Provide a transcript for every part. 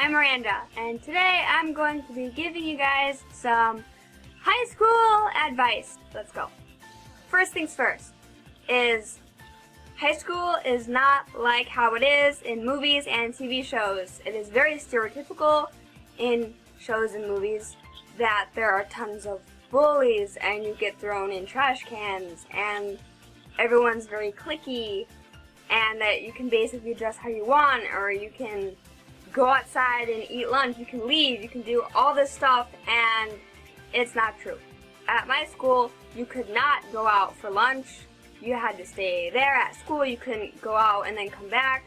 I'm Miranda, and today I'm going to be giving you guys some high school advice. Let's go. First things first is high school is not like how it is in movies and TV shows. It is very stereotypical in shows and movies that there are tons of bullies and you get thrown in trash cans and everyone's very cliquey and that you can basically dress how you want, or you can go outside and eat lunch, you can leave, you can do all this stuff, and it's not true. At my school, you could not go out for lunch. You had to stay there at school. You couldn't go out and then come back.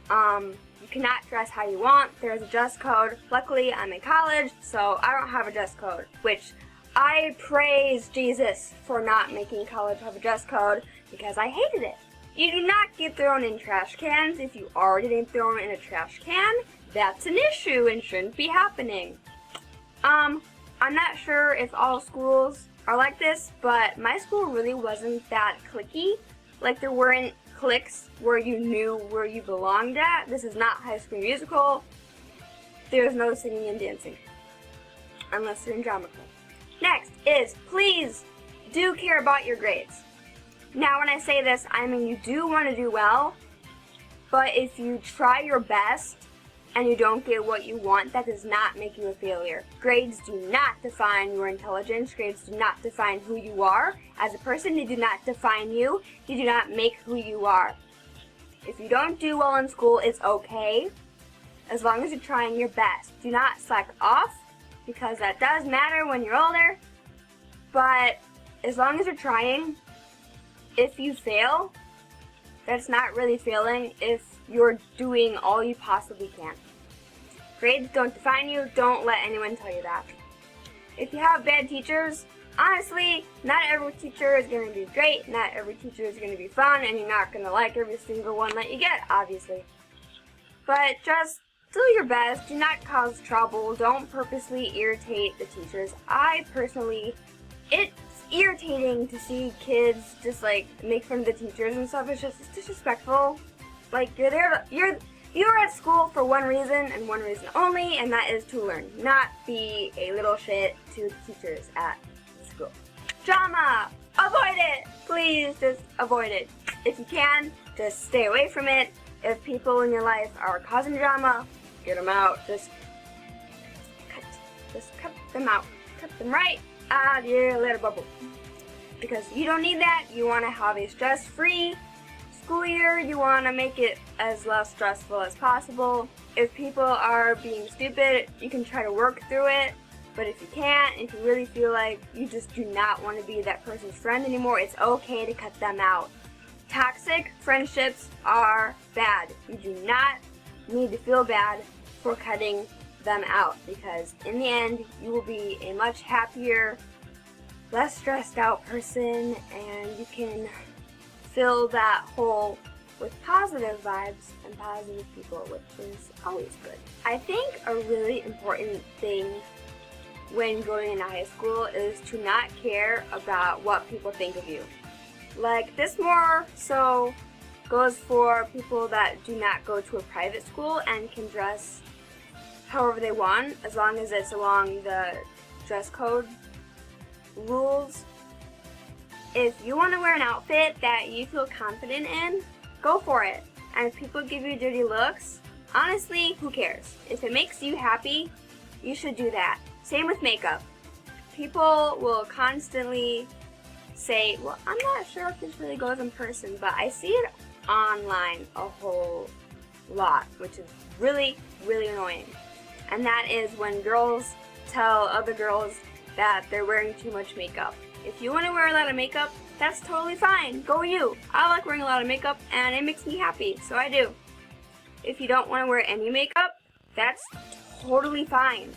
You cannot dress how you want. There's a dress code. Luckily, I'm in college, so I don't have a dress code, which I praise Jesus for not making college have a dress code because I hated it. You do not get thrown in trash cans. If you are getting thrown in a trash can, that's an issue and shouldn't be happening. I'm not sure if all schools are like this, but my school really wasn't that cliquey. Like, there weren't cliques where you knew where you belonged at. This is not High School Musical. There's no singing and dancing, unless you're in drama club. Next is, please do care about your grades. Now, when I say this, I mean you do want to do well, but if you try your best and you don't get what you want, that does not make you a failure. Grades do not define your intelligence. Grades do not define who you are as a person. They do not define you. They do not make who you are. If you don't do well in school, it's okay, as long as you're trying your best. Do not slack off, because that does matter when you're older, but as long as you're trying, if you fail, that's not really failing if you're doing all you possibly can. Grades don't define you. Don't let anyone tell you that. If you have bad teachers, honestly, not every teacher is going to be great. Not every teacher is going to be fun, and you're not going to like every single one that you get, obviously. But just do your best. Do not cause trouble. Don't purposely irritate the teachers. It's irritating to see kids just like make fun of the teachers and stuff. It's disrespectful. Like, you're at school for one reason and one reason only, and that is to learn, not be a little shit to the teachers at school. Drama, avoid it. Please just avoid it. If you can, just stay away from it. If people in your life are causing drama, get them out. Just cut them out. Cut them right out of your little bubble. Because you don't need that. You want to have a stress-free school year. You want to make it as less stressful as possible. If people are being stupid, you can try to work through it. But if you can't, if you really feel like you just do not want to be that person's friend anymore, it's okay to cut them out. Toxic friendships are bad. You do not need to feel bad for cutting them out, because in the end, you will be a much happier, less stressed out person, and you can fill that hole with positive vibes and positive people, which is always good. I think a really important thing when going into high school is to not care about what people think of you. Like, this more so goes for people that do not go to a private school and can dress however they want, as long as it's along the dress code rules. If you want to wear an outfit that you feel confident in, go for it. And if people give you dirty looks, honestly, who cares? If it makes you happy, you should do that. Same with makeup. People will constantly say, well, I'm not sure if this really goes in person, but I see it online a whole lot, which is really, really annoying. And that is when girls tell other girls that they're wearing too much makeup. If you want to wear a lot of makeup, that's totally fine. Go you. I like wearing a lot of makeup, and it makes me happy, so I do. If you don't want to wear any makeup, that's totally fine.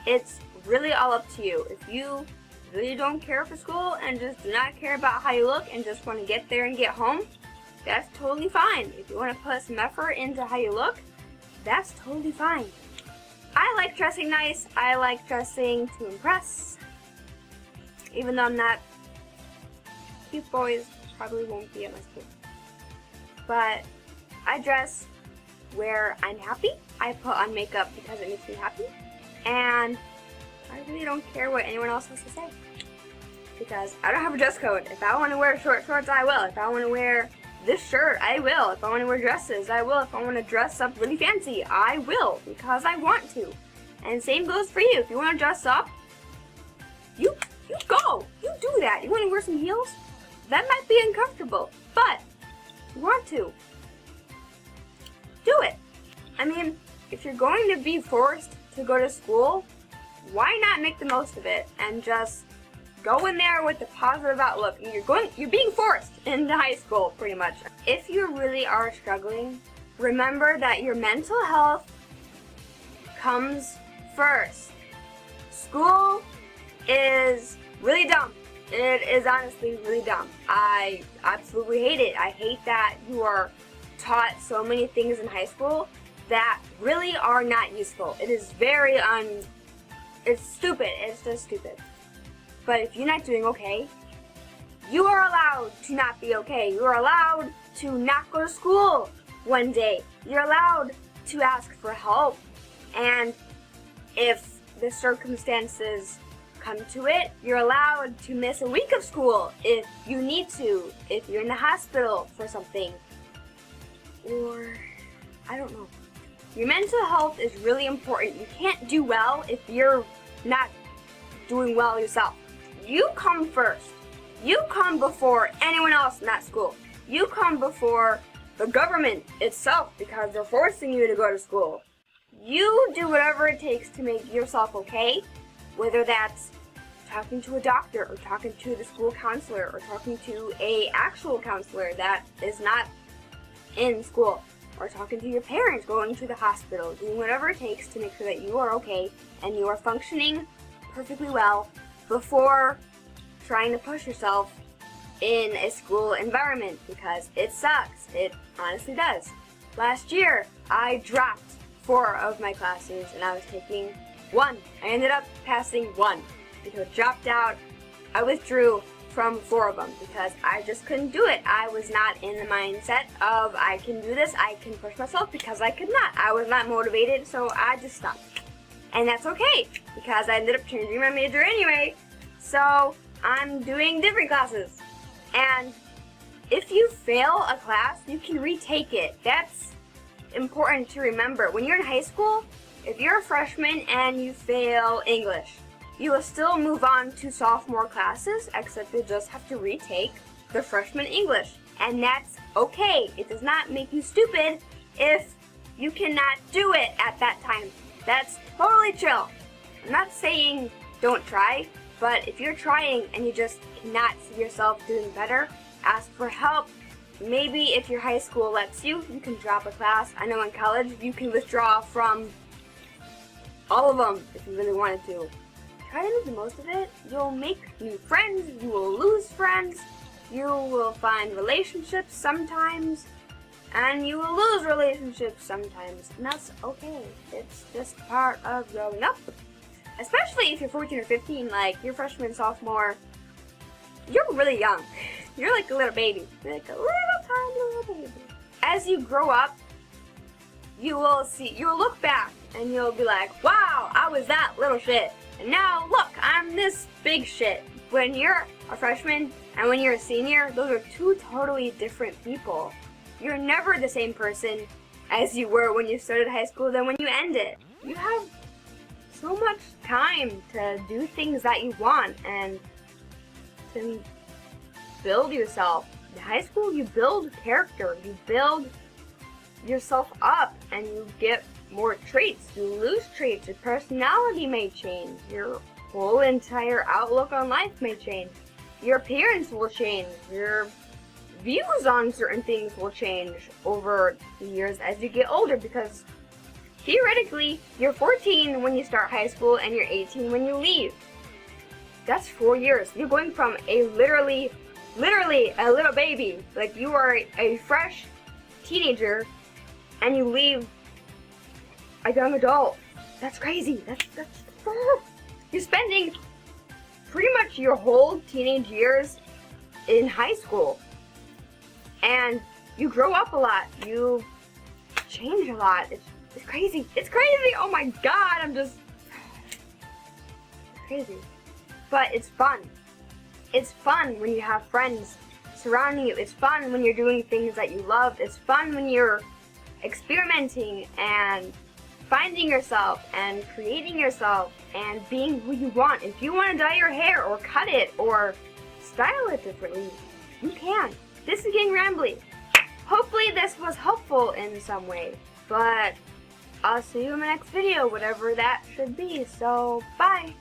It's really all up to you. If you really don't care for school and just do not care about how you look and just want to get there and get home, that's totally fine. If you want to put some effort into how you look, that's totally fine. I like dressing nice. I like dressing to impress. Even though I'm not, cute boys probably won't be at my school. But I dress where I'm happy. I put on makeup because it makes me happy, and I really don't care what anyone else has to say, because I don't have a dress code. If I want to wear short shorts, I will. If I want to wear this shirt, I will. If I want to wear dresses, I will. If I want to dress up really fancy, I will, because I want to. And same goes for you. If you want to dress up, you go. You do that. You want to wear some heels? That might be uncomfortable, but if you want to, do it. I mean, if you're going to be forced to go to school, why not make the most of it and just go in there with a positive outlook? You're being forced into high school, pretty much. If you really are struggling, remember that your mental health comes first. School is really dumb. It is honestly really dumb. I absolutely hate it. I hate that you are taught so many things in high school that really are not useful. It is very it's stupid. It's just stupid. But if you're not doing okay, you are allowed to not be okay. You are allowed to not go to school one day. You're allowed to ask for help. And if the circumstances come to it, you're allowed to miss a week of school if you need to, if you're in the hospital for something. Or, I don't know. Your mental health is really important. You can't do well if you're not doing well yourself. You come first. You come before anyone else in that school. You come before the government itself because they're forcing you to go to school. You do whatever it takes to make yourself okay, whether that's talking to a doctor or talking to the school counselor or talking to an actual counselor that is not in school, or talking to your parents, going to the hospital, doing whatever it takes to make sure that you are okay and you are functioning perfectly well before trying to push yourself in a school environment, because it sucks. It honestly does. Last year, I dropped 4 of my classes and I was taking 1. I ended up passing 1 because I dropped out. I withdrew from 4 of them because I just couldn't do it. I was not in the mindset of I can do this, I can push myself, because I could not. I was not motivated, so I just stopped. And that's okay, because I ended up changing my major anyway, so I'm doing different classes. And if you fail a class, you can retake it. That's important to remember. When you're in high school, if you're a freshman and you fail English, you will still move on to sophomore classes, except you'll just have to retake the freshman English. And that's okay. It does not make you stupid if you cannot do it at that time. That's totally chill. I'm not saying don't try, but if you're trying and you just cannot see yourself doing better, ask for help. Maybe if your high school lets you, you can drop a class. I know in college you can withdraw from all of them if you really wanted to. Try to make the most of it. You'll make new friends, you will lose friends, you will find relationships sometimes, and you will lose relationships sometimes, and that's okay. It's just part of growing up. Especially if you're 14 or 15, like your freshman, sophomore, you're really young. You're like a little baby. You're like a little tiny little baby. As you grow up, you will look back and you'll be like, wow, I was that little shit. And now, look, I'm this big shit. When you're a freshman and when you're a senior, those are 2 totally different people. You're never the same person as you were when you started high school than when you ended. You have so much time to do things that you want and to build yourself. In high school, you build character, you build yourself up, and you get more traits, you lose traits, your personality may change, your whole entire outlook on life may change, your appearance will change, your views on certain things will change over the years as you get older, because theoretically, you're 14 when you start high school and you're 18 when you leave. That's 4 years. You're going from a literally a little baby, like you are a fresh teenager, and you leave a young adult. That's crazy. That's you're spending pretty much your whole teenage years in high school. And you grow up a lot. You change a lot. It's crazy. It's crazy. Oh my god, it's crazy. But it's fun. It's fun when you have friends surrounding you. It's fun when you're doing things that you love. It's fun when you're experimenting and finding yourself and creating yourself and being who you want. If you want to dye your hair or cut it or style it differently, you can. This is getting rambly. Hopefully this was helpful in some way, but I'll see you in my next video, whatever that should be. So, bye!